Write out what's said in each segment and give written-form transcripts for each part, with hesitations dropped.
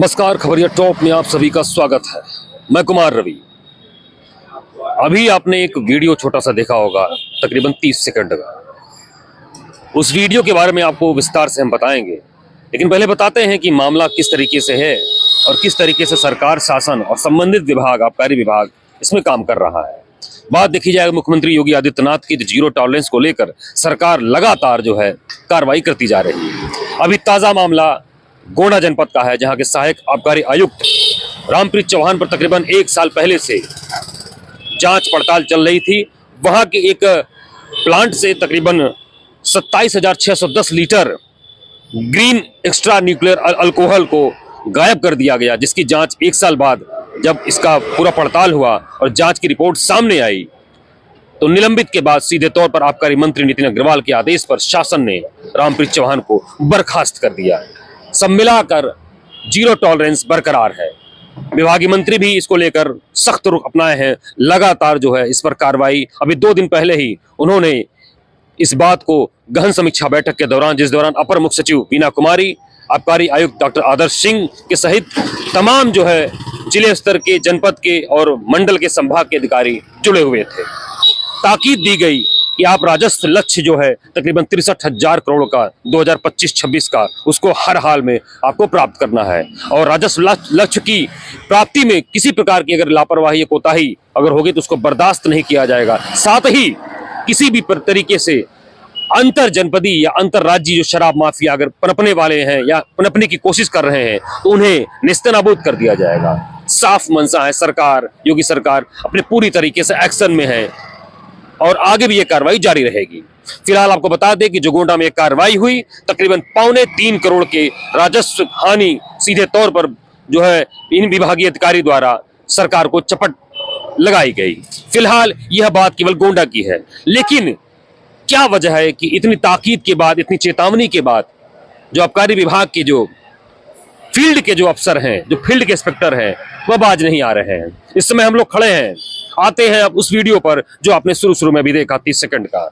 नमस्कार, खबरिया टॉप में आप सभी का स्वागत है। मैं कुमार रवि। अभी आपने एक वीडियो छोटा सा देखा होगा, तकरीबन 30 सेकंड का। उस वीडियो के बारे में आपको विस्तार से हम बताएंगे, लेकिन पहले बताते हैं कि मामला किस तरीके से है और किस तरीके से सरकार, शासन और संबंधित विभाग, आबकारी विभाग इसमें काम कर रहा है। बात देखी जाए मुख्यमंत्री योगी आदित्यनाथ की जीरो टॉलरेंस को लेकर सरकार लगातार जो है कार्रवाई करती जा रही है। अभी ताजा मामला गोंडा जनपद का है, जहां के सहायक आबकारी आयुक्त रामप्रीत चौहान पर तकरीबन 1 साल पहले से जांच पड़ताल चल रही थी। वहां के एक प्लांट से तकरीबन 27,610 litre green extra nuclear alcohol को गायब कर दिया गया, जिसकी जांच 1 साल बाद जब इसका पूरा पड़ताल हुआ और जांच की रिपोर्ट सामने आई तो निलंबित के बाद सीधे तौर पर आबकारी मंत्री नितिन अग्रवाल के आदेश पर शासन ने रामप्रीत चौहान को बर्खास्त कर दिया। सब मिलाकर जीरो टॉलरेंस बरकरार है। विभागीय मंत्री भी इसको लेकर सख्त रुख अपनाए हैं। लगातार जो है इस पर कार्रवाई, अभी 2 दिन पहले ही उन्होंने इस बात को गहन समीक्षा बैठक के दौरान, जिस दौरान अपर मुख्य सचिव बीना कुमारी, आबकारी आयुक्त डॉक्टर आदर्श सिंह के सहित तमाम जो है जिले स्तर के, जनपद के और मंडल के संभाग के अधिकारी जुड़े हुए थे। ताकीद दी गई कि आप राजस्व लक्ष्य जो है तकरीबन 63,000 करोड़ का 2025-26 का, उसको हर हाल में आपको प्राप्त करना है और राजस्व लक्ष्य की प्राप्ति में किसी प्रकार की अगर लापरवाही या कोताही अगर होगी तो उसको बर्दाश्त नहीं किया जाएगा। साथ ही किसी भी तरीके से अंतर जनपदी या अंतर राज्य जो शराब माफिया अगर पनपने वाले हैं या पनपने की कोशिश कर रहे हैं तो उन्हें नेस्तनाबूद कर दिया जाएगा। साफ मंशा है सरकार, योगी सरकार अपने पूरी तरीके से एक्शन में है और आगे भी ये कार्रवाई जारी रहेगी। फिलहाल आपको बता दें कि जो गोंडा में एक कार्रवाई हुई, तकरीबन 2.25 करोड़ के राजस्व हानि सीधे तौर पर जो है इन विभागीय अधिकारी द्वारा सरकार को चपट लगाई गई। फिलहाल यह बात केवल गोंडा की है, लेकिन क्या वजह है कि इतनी ताकीद के बाद, इतनी चेतावनी के बाद जो आबकारी विभाग के जो फील्ड के जो अफसर हैं, जो फील्ड के इंस्पेक्टर हैं, वह बाज नहीं आ रहे हैं। इस समय हम लोग खड़े हैं, आते हैं अब उस वीडियो पर जो आपने शुरू में भी देखा 30 सेकंड का।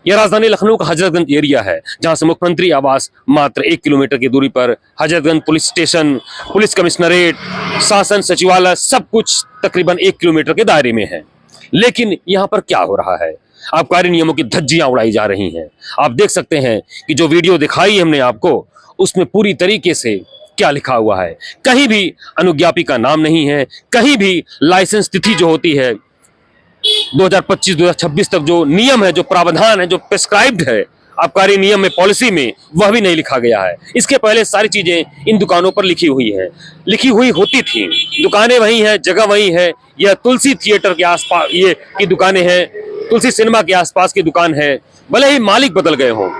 यह राजधानी लखनऊ का हजरतगंज एरिया है, जहां से मुख्यमंत्री आवास मात्र 1 किलोमीटर की दूरी पर, Hazratganj police station, police commissionerate, शासन सचिवालय, सब कुछ तकरीबन 1 किलोमीटर के दायरे में है। लेकिन यहाँ पर क्या हो रहा है? आबकारी नियमों की धज्जियां उड़ाई जा रही हैं। आप देख सकते हैं कि जो वीडियो दिखाई हमने आपको, उसमें पूरी तरीके से क्या लिखा हुआ है। कहीं भी अनुज्ञापी का नाम नहीं है, कहीं भी लाइसेंस तिथि जो होती है 2025-2026 तक जो नियम है, जो प्रावधान है, जो प्रिस्क्राइब्ड है आबकारी नियम में, पॉलिसी में, वह भी नहीं लिखा गया है। इसके पहले सारी चीजें इन दुकानों पर लिखी हुई है, लिखी हुई होती थी। दुकानें वही हैं, जगह वही है। यह तुलसी थिएटर के आसपास ये की दुकानें हैं, तुलसी सिनेमा के आसपास की दुकान है, भले ही मालिक बदल गए हों।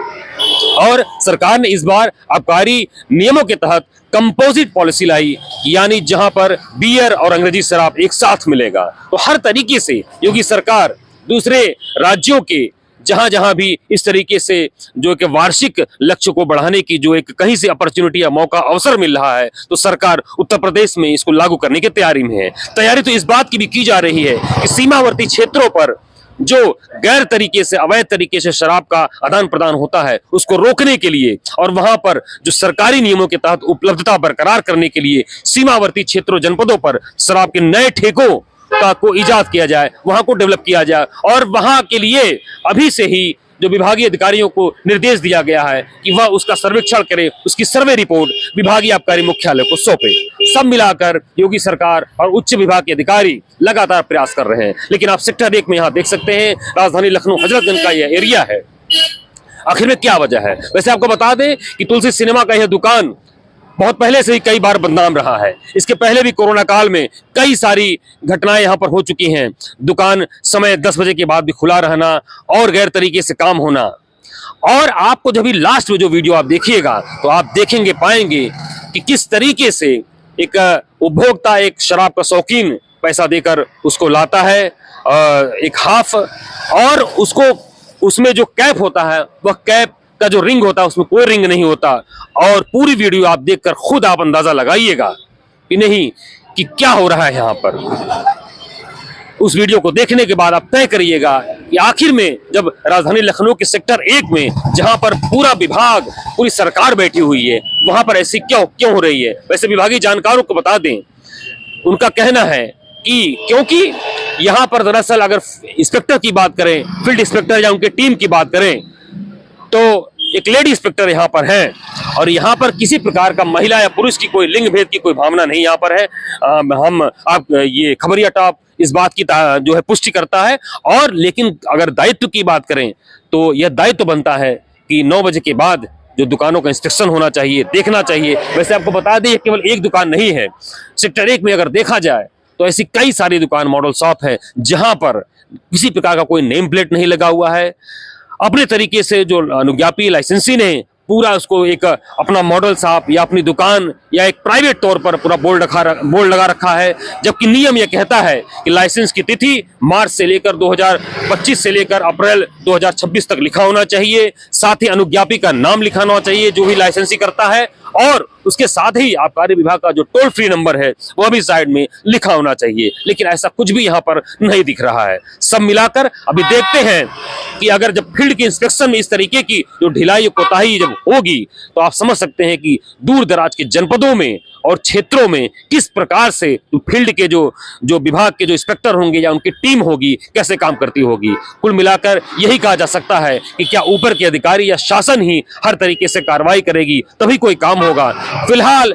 और सरकार ने इस बार आबकारी नियमों के तहत कंपोजिट पॉलिसी लाई, यानी जहां पर बियर और अंग्रेजी शराब एक साथ मिलेगा। तो हर तरीके से योगी सरकार दूसरे राज्यों के जहां जहां भी इस तरीके से जो एक वार्षिक लक्ष्य को बढ़ाने की जो एक कहीं से अपॉर्चुनिटी या मौका, अवसर मिल रहा है, तो सरकार उत्तर प्रदेश में इसको लागू करने की तैयारी में है। तैयारी तो इस बात की भी की जा रही है कि सीमावर्ती क्षेत्रों पर जो गैर तरीके से, अवैध तरीके से शराब का आदान प्रदान होता है, उसको रोकने के लिए और वहां पर जो सरकारी नियमों के तहत उपलब्धता बरकरार करने के लिए सीमावर्ती क्षेत्रों, जनपदों पर शराब के नए ठेकों का को इजाद किया जाए, वहां को डेवलप किया जाए। और वहां के लिए अभी से ही जो विभागीय अधिकारियों को निर्देश दिया गया है कि वह उसका सर्वेक्षण करे, उसकी सर्वे रिपोर्ट विभागीय आबकारी मुख्यालय को सौंपे। सब मिलाकर योगी सरकार और उच्च विभाग के अधिकारी लगातार प्रयास कर रहे हैं। लेकिन आप सेक्टर 1 में यहाँ देख सकते हैं, राजधानी लखनऊ हजरतगंज का यह एरिया है। आखिर में क्या वजह है? वैसे आपको बता दें कि तुलसी सिनेमा का यह दुकान बहुत पहले से ही कई बार बदनाम रहा है। इसके पहले भी कोरोना काल में कई सारी घटनाएं यहां पर हो चुकी हैं। दुकान समय 10 बजे के बाद भी खुला रहना और गैर तरीके से काम होना। और आपको जब भी लास्ट में जो वीडियो आप देखिएगा तो आप देखेंगे, पाएंगे कि किस तरीके से एक उपभोक्ता, एक शराब का शौकीन पैसा देकर उसको लाता है एक हाफ, और उसको उसमें जो कैप होता है, वह कैप का जो रिंग होता है उसमें कोई रिंग नहीं होता। और पूरी वीडियो आप देखकर खुद आप अंदाजा लगाइएगा कि नहीं कि क्या हो रहा है यहाँ पर। उस वीडियो को देखने के बाद आप तय करिएगा कि आखिर में जब राजधानी लखनऊ के सेक्टर 1 में जहां पर पूरा विभाग, पूरी सरकार बैठी हुई है, वहां पर ऐसी क्यों हो रही है। वैसे विभागीय जानकारों को बता दें, उनका कहना है कि क्योंकि यहां पर दरअसल अगर इंस्पेक्टर की बात करें, फील्ड इंस्पेक्टर या उनके टीम की बात करें, तो एक लेडी इंस्पेक्टर यहाँ पर है और यहाँ पर किसी प्रकार का महिला या पुरुष की कोई लिंग भेद की कोई भावना नहीं यहाँ पर है। ये खबरिया टॉप इस बात की जो है पुष्टि करता है। और लेकिन अगर दायित्व की बात करें तो यह दायित्व बनता है कि 9 बजे के बाद जो दुकानों का इंस्पेक्शन होना चाहिए, देखना चाहिए। वैसे आपको बता दें केवल एक दुकान नहीं है, सेक्टर 1 में अगर देखा जाए तो ऐसी कई सारी दुकान, मॉडल शॉप है जहां पर किसी प्रकार का कोई नेम प्लेट नहीं लगा हुआ है। अपने तरीके से जो अनुज्ञापी लाइसेंसी ने पूरा उसको एक अपना मॉडल शॉप या अपनी दुकान या एक प्राइवेट तौर पर पूरा बोर्ड लगा रखा है, जबकि नियम यह कहता है कि लाइसेंस की तिथि मार्च से लेकर 2025 से लेकर अप्रैल 2026 तक लिखा होना चाहिए। साथ ही अनुज्ञापी का नाम लिखा होना चाहिए जो भी लाइसेंसी करता है, और उसके साथ ही आबकारी विभाग का जो टोल फ्री नंबर है वह भी साइड में लिखा होना चाहिए। लेकिन ऐसा कुछ भी यहाँ पर नहीं दिख रहा है। सब मिलाकर अभी देखते हैं कि अगर जब फील्ड के इंस्पेक्शन में इस तरीके की जो ढिलाई कोताही जब होगी तो आप समझ सकते हैं कि दूर दराज के जनपदों में और क्षेत्रों में किस प्रकार से फील्ड के जो विभाग के जो इंस्पेक्टर होंगे या उनकी टीम होगी कैसे काम करती होगी। कुल मिलाकर यही कहा जा सकता है कि क्या ऊपर के अधिकारी या शासन ही हर तरीके से कार्रवाई करेगी तभी कोई काम होगा। फिलहाल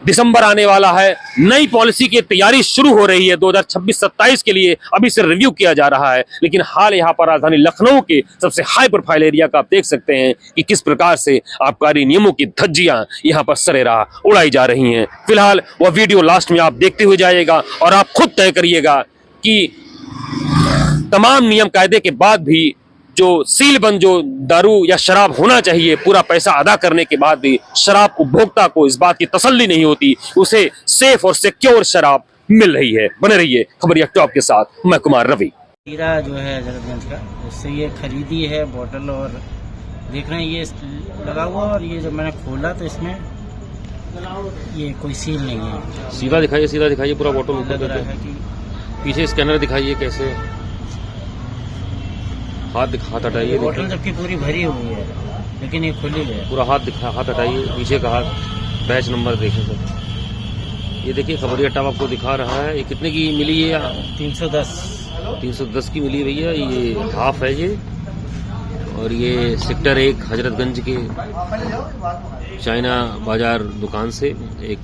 दिसंबर आने वाला है, नई पॉलिसी की तैयारी शुरू हो रही है 2026-27 के लिए, अभी से रिव्यू किया जा रहा है। लेकिन हाल यहाँ पर राजधानी लखनऊ के सबसे हाई प्रोफाइल एरिया का आप देख सकते हैं कि किस प्रकार से आबकारी नियमों की धज्जियां यहाँ पर सरेराह उड़ाई जा रही हैं। फिलहाल वह वीडियो लास्ट में आप देखते हुए जाइएगा और आप खुद तय करिएगा कि तमाम नियम कायदे के बाद भी जो सीलबंद जो दारू या शराब होना चाहिए, पूरा पैसा अदा करने के बाद भी शराब उपभोक्ता को इस बात की तसल्ली नहीं होती, उसे सेफ और सिक्योर शराब मिल रही है। बने रहिए खबरिया टॉप के साथ, मैं कुमार रवि। हीरा जो है हजरतगंज का, उससे ये खरीदी है बोतल, और देख रहे हैं ये लगा हुआ, और ये जब मैंने खोला तो इसमें ये कोई सील नहीं है। सीधा दिखाइए पूरा बोतल लग रहा है कि पीछे स्कैनर दिखाइए, कैसे हाथ हटाइए, बोतल जबकि पूरी भरी हुई है लेकिन ये खुली है। पूरा हाथ हटाइए, पीछे का हाथ, बैच नंबर देखें सर। ये देखिए खबरिया टॉप आपको दिखा रहा है। ये कितने की मिली है? 310 की मिली भैया। ये हाफ है ये, और ये सेक्टर 1 हजरतगंज के चाइना बाजार दुकान से एक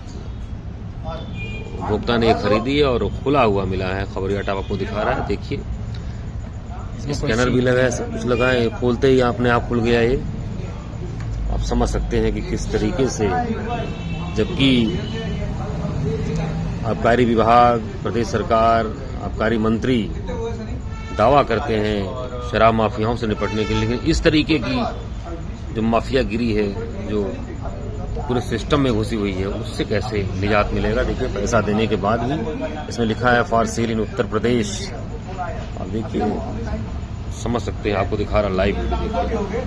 उपभोक्ता ने खरीदी है और खुला हुआ मिला है। खबरिया टॉप आपको दिखा रहा है, देखिए स्कैनर भी लगा है, सब कुछ लगा है। खोलते ही अपने आप खुल गया। ये आप समझ सकते हैं कि किस तरीके से, जबकि आबकारी विभाग, प्रदेश सरकार, आबकारी मंत्री दावा करते हैं शराब माफियाओं से निपटने के लिए, लेकिन इस तरीके की जो माफियागिरी है जो पूरे सिस्टम में घुसी हुई है, उससे कैसे निजात मिलेगा। देखिए पैसा देने के बाद भी इसमें लिखा है फॉर सेल इन उत्तर प्रदेश। आप देखिए, समझ सकते हैं, आपको दिखा रहा लाइव वीडियो देखिए।